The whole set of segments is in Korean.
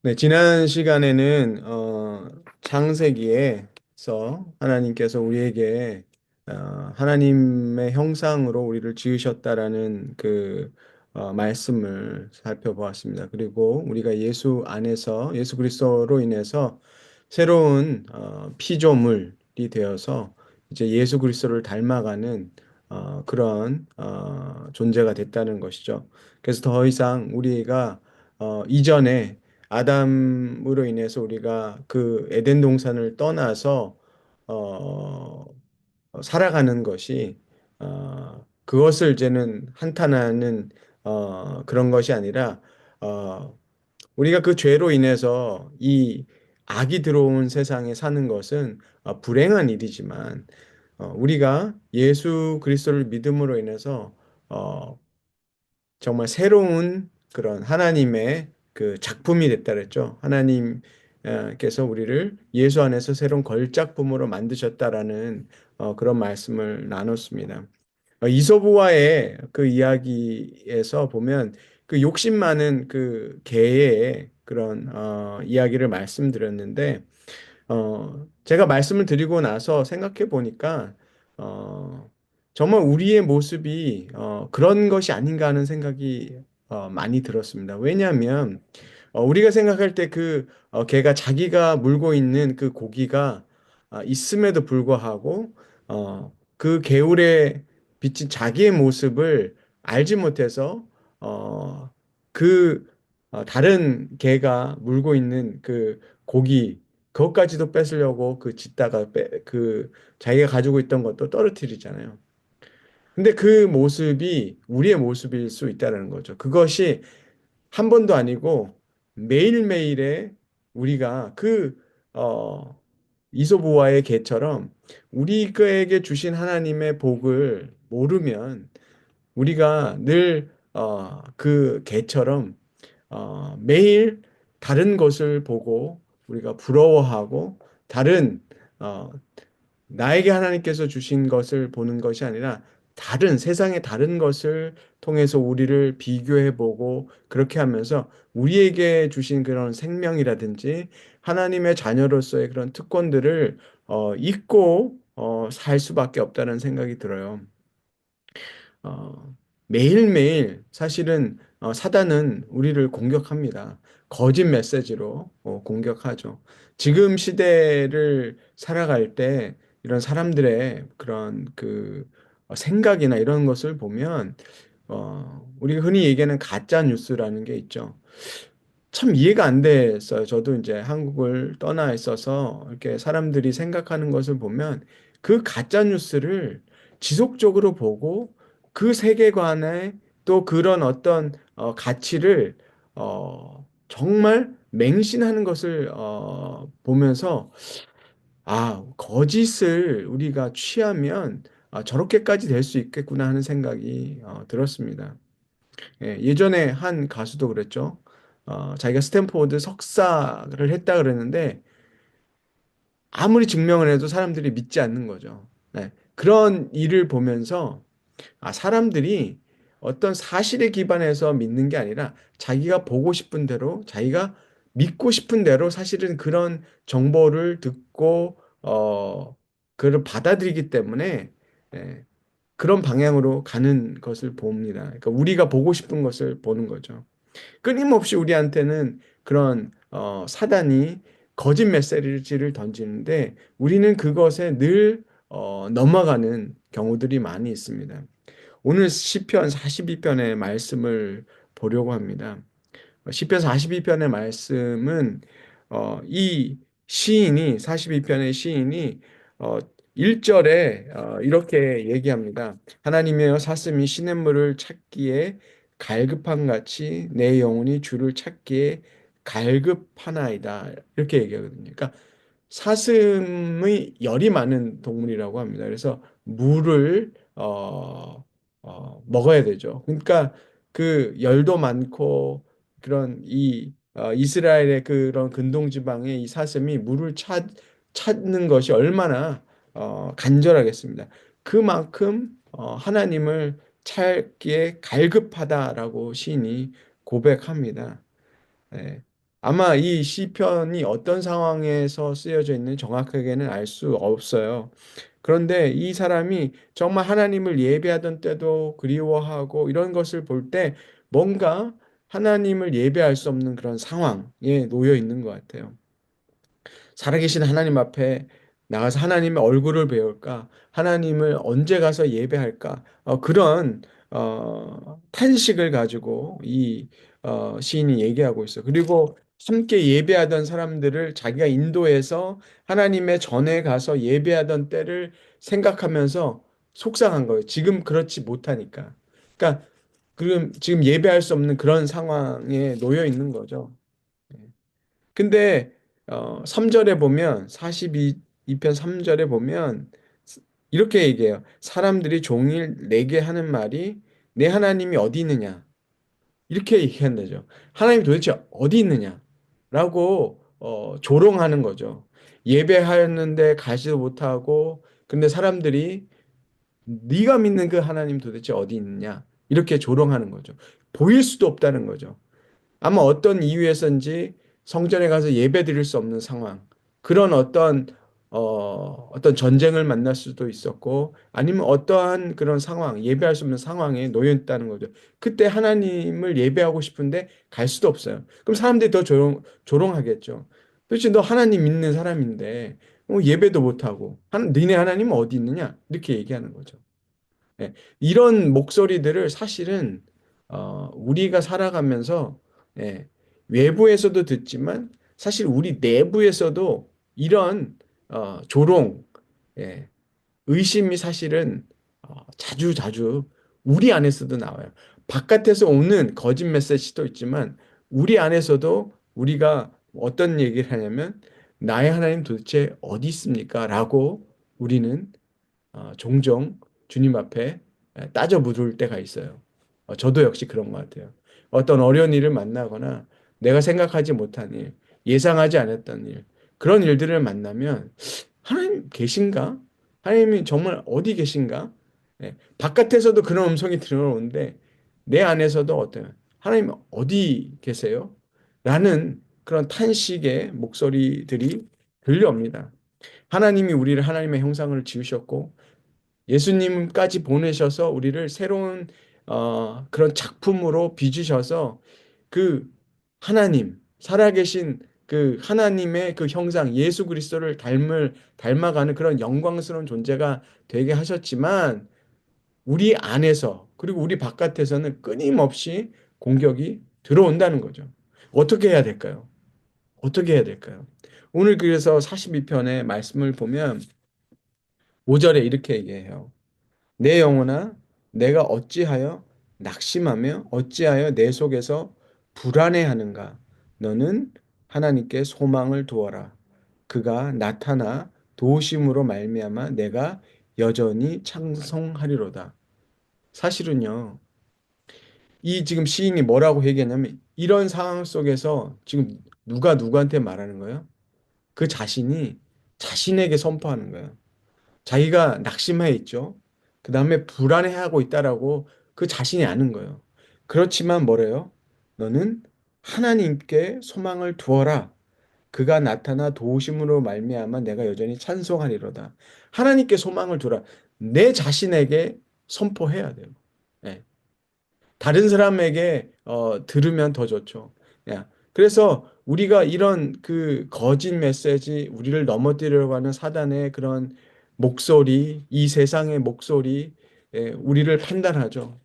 네, 지난 시간에는 창세기에서 하나님께서 우리에게 하나님의 형상으로 우리를 지으셨다라는 그 말씀을 살펴보았습니다. 그리고 우리가 예수 안에서 예수 그리스도로 인해서 새로운 피조물이 되어서 이제 예수 그리스도를 닮아가는 그런 존재가 됐다는 것이죠. 그래서 더 이상 우리가 이전에 아담으로 인해서 우리가 그 에덴 동산을 떠나서 어, 살아가는 것이 그것을 이제는 한탄하는 그런 것이 아니라 우리가 그 죄로 인해서 이 악이 들어온 세상에 사는 것은 불행한 일이지만 우리가 예수 그리스도를 믿음으로 인해서 어, 정말 새로운 그런 하나님의 그 작품이 됐다 그랬죠. 하나님께서 우리를 예수 안에서 새로운 걸작품으로 만드셨다라는 그런 말씀을 나눴습니다. 이소부와의 그 이야기에서 보면 그 욕심 많은 그 개의 그런 이야기를 말씀드렸는데 제가 말씀을 드리고 나서 생각해 보니까, 어, 정말 우리의 모습이, 그런 것이 아닌가 하는 생각이, 많이 들었습니다. 왜냐하면, 우리가 생각할 때 걔가 자기가 물고 있는 그 고기가, 있음에도 불구하고, 그 개울에 비친 자기의 모습을 알지 못해서, 어, 그, 다른 개가 물고 있는 그 고기, 그것까지도 뺏으려고 짓다가 자기가 가지고 있던 것도 떨어뜨리잖아요. 근데 그 모습이 우리의 모습일 수 있다는 거죠. 그것이 한 번도 아니고 매일매일의 우리가 어, 이소부와의 개처럼 우리에게 주신 하나님의 복을 모르면 우리가 늘, 그 개처럼 매일 다른 것을 보고 우리가 부러워하고 다른 어, 나에게 하나님께서 주신 것을 보는 것이 아니라 다른 세상의 다른 것을 통해서 우리를 비교해 보고 그렇게 하면서 우리에게 주신 그런 생명이라든지 하나님의 자녀로서의 그런 특권들을 잊고 살 수밖에 없다는 생각이 들어요. 어, 매일매일 사실은 사단은 우리를 공격합니다. 거짓 메시지로 공격하죠. 지금 시대를 살아갈 때 이런 사람들의 그런 생각이나 이런 것을 보면 우리가 흔히 얘기하는 가짜 뉴스라는 게 있죠. 참 이해가 안 됐어요. 저도 이제 한국을 떠나 있어서 이렇게 사람들이 생각하는 것을 보면 그 가짜 뉴스를 지속적으로 보고 그 세계관에 또 그런 어떤 가치를 정말 맹신하는 것을 보면서 거짓을 우리가 취하면 저렇게까지 될 수 있겠구나 하는 생각이 들었습니다. 예전에 한 가수도 그랬죠. 자기가 스탠포드 석사를 했다 그랬는데 아무리 증명을 해도 사람들이 믿지 않는 거죠. 네. 그런 일을 보면서 사람들이 어떤 사실에 기반해서 믿는 게 아니라 자기가 보고 싶은 대로 자기가 믿고 싶은 대로 사실은 그런 정보를 듣고 그걸 받아들이기 때문에 예, 그런 방향으로 가는 것을 봅니다. 그러니까 우리가 보고 싶은 것을 보는 거죠. 끊임없이 우리한테는 그런 사단이 거짓 메시지를 던지는데 우리는 그것에 늘 넘어가는 경우들이 많이 있습니다. 오늘 시편 42편의 말씀을 보려고 합니다. 시편 42편의 말씀은 이 시인이 42편의 시인이 어, 1절에 이렇게 얘기합니다. 하나님이여 사슴이 시냇물을 찾기에 갈급한 같이 내 영혼이 주를 찾기에 갈급하나이다. 이렇게 얘기하거든요. 그러니까 사슴의 열이 많은 동물이라고 합니다. 그래서 물을 먹어야 되죠. 그러니까 그 열도 많고 그런 이스라엘의 그런 근동 지방의 이 사슴이 찾는 것이 얼마나 간절하겠습니다. 그만큼 하나님을 찾기에 갈급하다라고 시인이 고백합니다. 네. 아마 이 시편이 어떤 상황에서 쓰여져 있는지 정확하게는 알 수 없어요. 그런데 이 사람이 정말 하나님을 예배하던 때도 그리워하고 이런 것을 볼 때 뭔가 하나님을 예배할 수 없는 그런 상황에 놓여 있는 것 같아요. 살아계신 하나님 앞에 나가서 하나님의 얼굴을 배울까? 하나님을 언제 가서 예배할까? 그런 탄식을 가지고 이 시인이 얘기하고 있어요. 그리고 함께 예배하던 사람들을 자기가 인도해서 하나님의 전에 가서 예배하던 때를 생각하면서 속상한 거예요. 지금 그렇지 못하니까. 그러니까 지금 예배할 수 없는 그런 상황에 놓여 있는 거죠. 근데 3절에 보면 42편 3절에 보면 이렇게 얘기해요. 사람들이 종일 내게 하는 말이 내 하나님이 어디 있느냐? 이렇게 얘기한다죠. 하나님이 도대체 어디 있느냐라고 조롱하는 거죠. 예배하는데 가지도 못하고 근데 사람들이 네가 믿는 그 하나님 도대체 어디 있느냐? 이렇게 조롱하는 거죠. 보일 수도 없다는 거죠. 아마 어떤 이유에서인지 성전에 가서 예배 드릴 수 없는 상황, 그런 어떤 전쟁을 만날 수도 있었고, 아니면 어떠한 그런 상황, 예배할 수 없는 상황에 놓여 있다는 거죠. 그때 하나님을 예배하고 싶은데 갈 수도 없어요. 그럼 사람들이 더 조롱하겠죠. 도대체 너 하나님 믿는 사람인데, 예배도 못하고, 너네 하나님은 어디 있느냐? 이렇게 얘기하는 거죠. 예, 이런 목소리들을 사실은 우리가 살아가면서 예, 외부에서도 듣지만 사실 우리 내부에서도 이런 조롱, 예, 의심이 사실은 자주 자주 우리 안에서도 나와요. 바깥에서 오는 거짓 메시지도 있지만 우리 안에서도 우리가 어떤 얘기를 하냐면 나의 하나님 도대체 어디 있습니까? 라고 우리는 종종 주님 앞에 따져 묻을 때가 있어요. 저도 역시 그런 것 같아요. 어떤 어려운 일을 만나거나 내가 생각하지 못한 일, 예상하지 않았던 일, 그런 일들을 만나면 하나님 계신가? 하나님이 정말 어디 계신가? 바깥에서도 그런 음성이 들어오는데 내 안에서도 어때요? 하나님 어디 계세요? 라는 그런 탄식의 목소리들이 들려옵니다. 하나님이 우리를 하나님의 형상을 지으셨고 예수님까지 보내셔서 우리를 새로운 그런 작품으로 빚으셔서 그 하나님, 살아계신 그 하나님의 그 형상, 예수 그리스도를 닮아가는 그런 영광스러운 존재가 되게 하셨지만 우리 안에서 그리고 우리 바깥에서는 끊임없이 공격이 들어온다는 거죠. 어떻게 해야 될까요? 어떻게 해야 될까요? 오늘 그래서 42편의 말씀을 보면 5절에 이렇게 얘기해요. 내 영혼아, 내가 어찌하여 낙심하며 어찌하여 내 속에서 불안해하는가? 너는 하나님께 소망을 두어라. 그가 나타나 도우심으로 말미암아 내가 여전히 찬송하리로다. 사실은요, 이 지금 시인이 뭐라고 얘기하냐면 이런 상황 속에서 지금 누가 누구한테 말하는 거예요? 그 자신이 자신에게 선포하는 거예요. 자기가 낙심해 있죠. 그 다음에 불안해하고 있다라고 그 자신이 아는 거예요. 그렇지만 뭐래요? 너는 하나님께 소망을 두어라. 그가 나타나 도우심으로 말미암아 내가 여전히 찬송하리로다. 하나님께 소망을 두라. 내 자신에게 선포해야 돼요. 예. 다른 사람에게 들으면 더 좋죠. 야, 그래서 우리가 이런 그 거짓 메시지, 우리를 넘어뜨리려고 하는 사단의 그런 목소리, 이 세상의 목소리, 예, 우리를 판단하죠.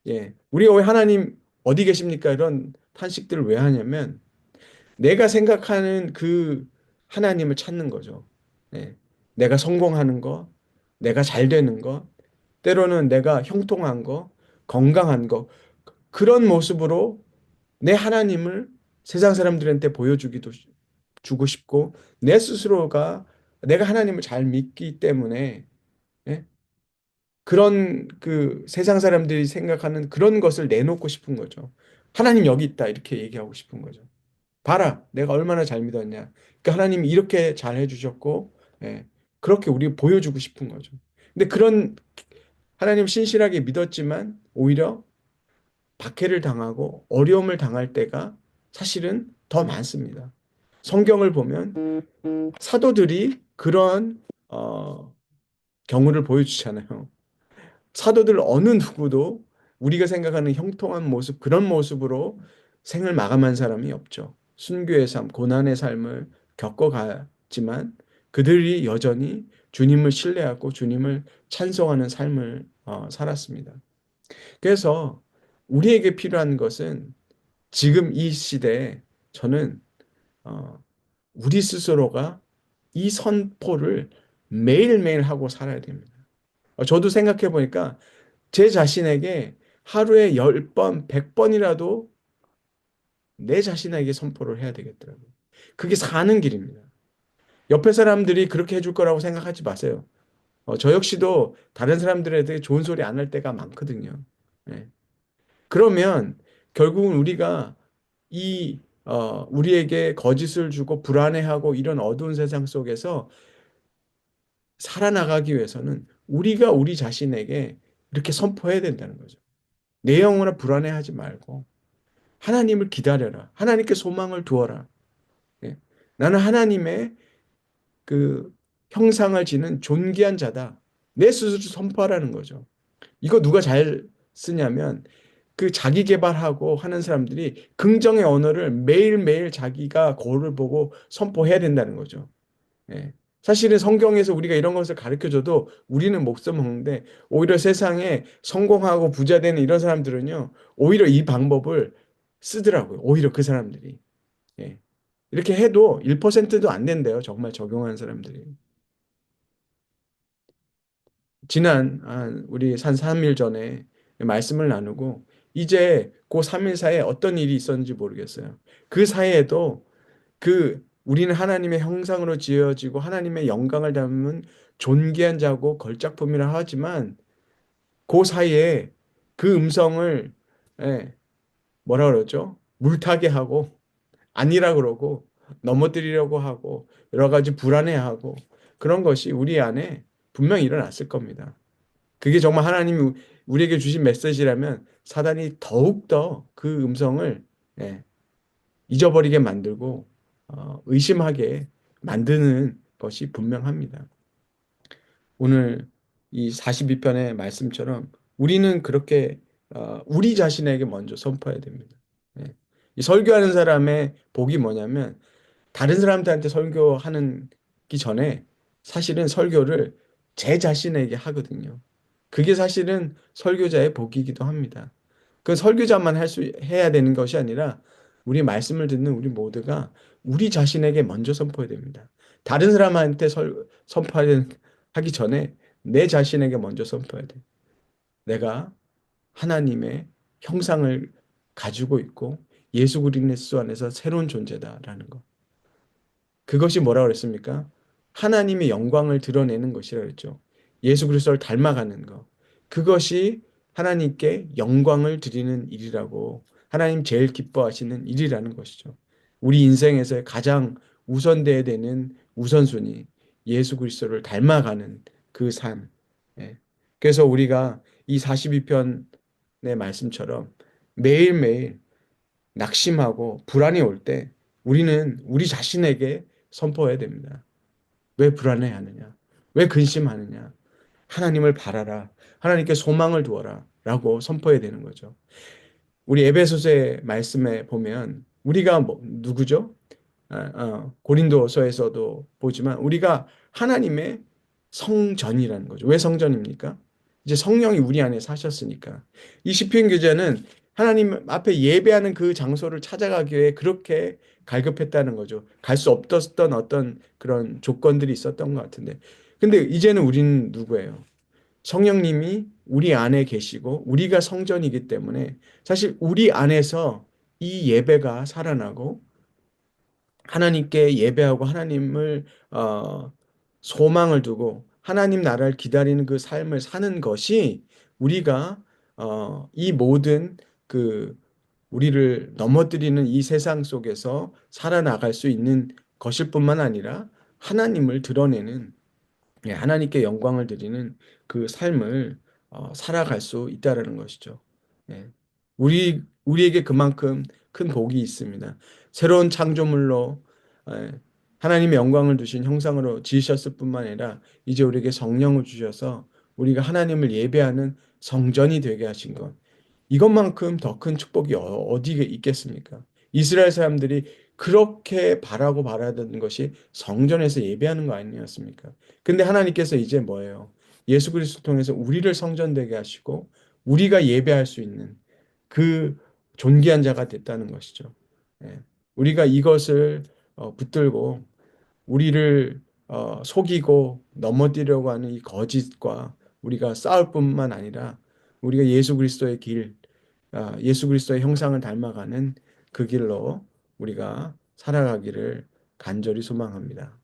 예, 우리가 왜 하나님 어디 계십니까? 이런 탄식들을 왜 하냐면 내가 생각하는 그 하나님을 찾는 거죠. 예, 내가 성공하는 거, 내가 잘 되는 거, 때로는 내가 형통한 거, 건강한 거, 그런 모습으로 내 하나님을 세상 사람들한테 주고 싶고 내 스스로가 내가 하나님을 잘 믿기 때문에 예? 그런 그 세상 사람들이 생각하는 그런 것을 내놓고 싶은 거죠. 하나님 여기 있다 이렇게 얘기하고 싶은 거죠. 봐라 내가 얼마나 잘 믿었냐. 그러니까 하나님이 이렇게 잘 해주셨고 예, 그렇게 우리 보여주고 싶은 거죠. 근데 그런 하나님 신실하게 믿었지만 오히려 박해를 당하고 어려움을 당할 때가 사실은 더 많습니다. 성경을 보면 사도들이 그런 경우를 보여주잖아요. 사도들 어느 누구도 우리가 생각하는 형통한 모습, 그런 모습으로 생을 마감한 사람이 없죠. 순교의 삶, 고난의 삶을 겪어갔지만 그들이 여전히 주님을 신뢰하고 주님을 찬송하는 삶을 살았습니다. 그래서 우리에게 필요한 것은 지금 이 시대에 저는 어, 우리 스스로가 이 선포를 매일매일 하고 살아야 됩니다. 저도 생각해 보니까 제 자신에게 하루에 10번, 100번이라도 내 자신에게 선포를 해야 되겠더라고요. 그게 사는 길입니다. 옆에 사람들이 그렇게 해줄 거라고 생각하지 마세요. 저 역시도 다른 사람들에 대해 좋은 소리 안 할 때가 많거든요. 예. 그러면 결국은 우리가 우리에게 거짓을 주고 불안해하고 이런 어두운 세상 속에서 살아나가기 위해서는 우리가 우리 자신에게 이렇게 선포해야 된다는 거죠. 내 영혼아 불안해하지 말고 하나님을 기다려라. 하나님께 소망을 두어라. 예. 나는 하나님의 그 형상을 지닌 존귀한 자다. 내 스스로 선포하라는 거죠. 이거 누가 잘 쓰냐면 그 자기 개발하고 하는 사람들이 긍정의 언어를 매일매일 자기가 거울을 보고 선포해야 된다는 거죠. 예. 사실은 성경에서 우리가 이런 것을 가르쳐 줘도 우리는 목숨 먹는데 오히려 세상에 성공하고 부자 되는 이런 사람들은요, 오히려 이 방법을 쓰더라고요. 오히려 그 사람들이. 예. 이렇게 해도 1%도 안 된대요. 정말 적용하는 사람들이. 우리 한 3일 전에 말씀을 나누고 이제 그 3일 사이에 어떤 일이 있었는지 모르겠어요. 그 사이에도 우리는 하나님의 형상으로 지어지고 하나님의 영광을 담은 존귀한 자고 걸작품이라 하지만 그 사이에 그 음성을 예, 뭐라 그러죠? 물타게 하고 아니라 그러고 넘어뜨리려고 하고 여러 가지 불안해하고 그런 것이 우리 안에 분명히 일어났을 겁니다. 그게 정말 하나님이 우리에게 주신 메시지라면 사단이 더욱더 그 음성을 예, 잊어버리게 만들고 의심하게 만드는 것이 분명합니다. 오늘 이 42편의 말씀처럼 우리는 그렇게 우리 자신에게 먼저 선포해야 됩니다. 예. 이 설교하는 사람의 복이 뭐냐면 다른 사람들한테 설교하는 기 전에 사실은 설교를 제 자신에게 하거든요. 그게 사실은 설교자의 복이기도 합니다. 그 설교자만 해야 되는 것이 아니라 우리 말씀을 듣는 우리 모두가 우리 자신에게 먼저 선포해야 됩니다. 다른 사람한테 하기 전에 내 자신에게 먼저 선포해야 돼. 내가 하나님의 형상을 가지고 있고 예수 그리스도 안에서 새로운 존재다라는 것. 그것이 뭐라고 그랬습니까? 하나님의 영광을 드러내는 것이라 그랬죠. 예수 그리스도를 닮아가는 것. 그것이 하나님께 영광을 드리는 일이라고 하나님 제일 기뻐하시는 일이라는 것이죠. 우리 인생에서 가장 우선돼야 되는 우선순위 예수 그리스도를 닮아가는 그 삶. 예. 그래서 우리가 이 42편의 말씀처럼 매일매일 낙심하고 불안이 올 때 우리는 우리 자신에게 선포해야 됩니다. 왜 불안해하느냐? 왜 근심하느냐? 하나님을 바라라. 하나님께 소망을 두어라. 라고 선포해야 되는 거죠. 우리 에베소서의 말씀에 보면 우리가 누구죠? 고린도서에서도 보지만 우리가 하나님의 성전이라는 거죠. 왜 성전입니까? 이제 성령이 우리 안에 사셨으니까. 이 시편 기자는 하나님 앞에 예배하는 그 장소를 찾아가기 위해 그렇게 갈급했다는 거죠. 갈 수 없었던 어떤 그런 조건들이 있었던 것 같은데. 근데 이제는 우리는 누구예요? 성령님이 우리 안에 계시고 우리가 성전이기 때문에 사실 우리 안에서 이 예배가 살아나고 하나님께 예배하고 하나님을 소망을 두고 하나님 나라를 기다리는 그 삶을 사는 것이 우리가 이 모든 그 우리를 넘어뜨리는 이 세상 속에서 살아나갈 수 있는 것일 뿐만 아니라 하나님을 드러내는 하나님께 영광을 드리는 그 삶을 살아갈 수 있다라는 것이죠. 예. 우리에게 그만큼 큰 복이 있습니다. 새로운 창조물로 예, 하나님의 영광을 두신 형상으로 지으셨을 뿐만 아니라 이제 우리에게 성령을 주셔서 우리가 하나님을 예배하는 성전이 되게 하신 것. 이것만큼 더 큰 축복이 어디에 있겠습니까? 이스라엘 사람들이 그렇게 바라고 바라던 것이 성전에서 예배하는 거 아니었습니까? 근데 하나님께서 이제 뭐예요? 예수 그리스도 통해서 우리를 성전되게 하시고 우리가 예배할 수 있는 그 존귀한 자가 됐다는 것이죠. 예. 우리가 이것을 붙들고 우리를 속이고 넘어뜨리려고 하는 이 거짓과 우리가 싸울 뿐만 아니라 우리가 예수 그리스도의 길, 예수 그리스도의 형상을 닮아가는 그 길로 우리가 살아가기를 간절히 소망합니다.